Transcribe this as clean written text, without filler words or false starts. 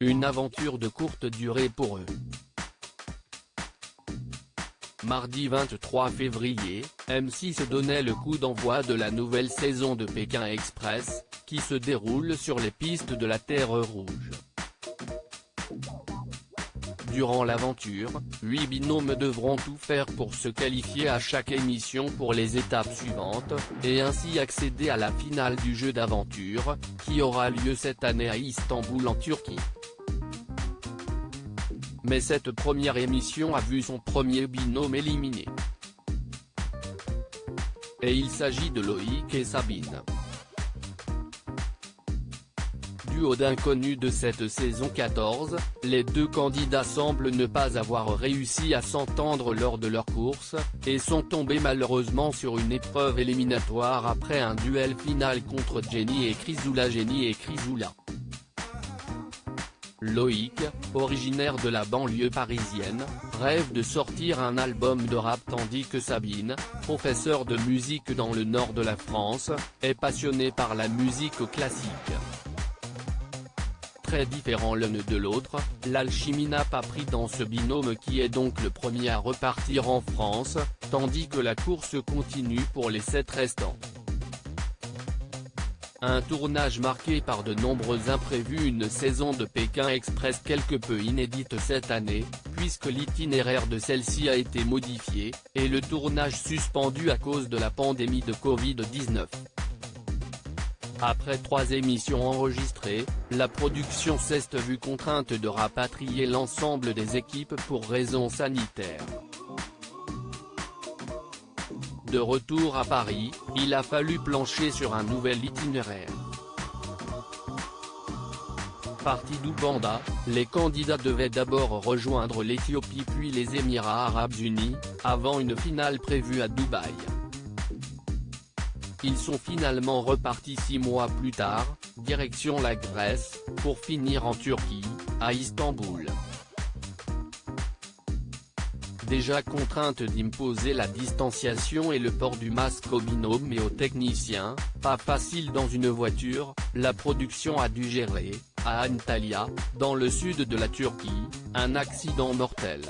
Une aventure de courte durée pour eux. Mardi 23 février, M6 donnait le coup d'envoi de la nouvelle saison de Pékin Express, qui se déroule sur les pistes de la Terre Rouge. Durant l'aventure, 8 binômes devront tout faire pour se qualifier à chaque émission pour les étapes suivantes, et ainsi accéder à la finale du jeu d'aventure, qui aura lieu cette année à Istanbul en Turquie. Mais cette première émission a vu son premier binôme éliminé. Et il s'agit de Loïc et Sabine. Duo d'inconnus de cette saison 14, les deux candidats semblent ne pas avoir réussi à s'entendre lors de leur course, et sont tombés malheureusement sur une épreuve éliminatoire après un duel final contre Jenny et Chrysoula. Loïc, originaire de la banlieue parisienne, rêve de sortir un album de rap tandis que Sabine, professeure de musique dans le nord de la France, est passionnée par la musique classique. Très différents l'un de l'autre, l'alchimie n'a pas pris dans ce binôme qui est donc le premier à repartir en France, tandis que la course continue pour les 7 restants. Un tournage marqué par de nombreux imprévus, une saison de Pékin Express quelque peu inédite cette année, puisque l'itinéraire de celle-ci a été modifié, et le tournage suspendu à cause de la pandémie de Covid-19. Après 3 émissions enregistrées, la production s'est vue contrainte de rapatrier l'ensemble des équipes pour raisons sanitaires. De retour à Paris, il a fallu plancher sur un nouvel itinéraire. Partis d'Ouganda, les candidats devaient d'abord rejoindre l'Éthiopie puis les Émirats Arabes Unis, avant une finale prévue à Dubaï. Ils sont finalement repartis 6 mois plus tard, direction la Grèce, pour finir en Turquie, à Istanbul. Déjà contrainte d'imposer la distanciation et le port du masque aux binômes et aux techniciens, pas facile dans une voiture, la production a dû gérer, à Antalya, dans le sud de la Turquie, un accident mortel.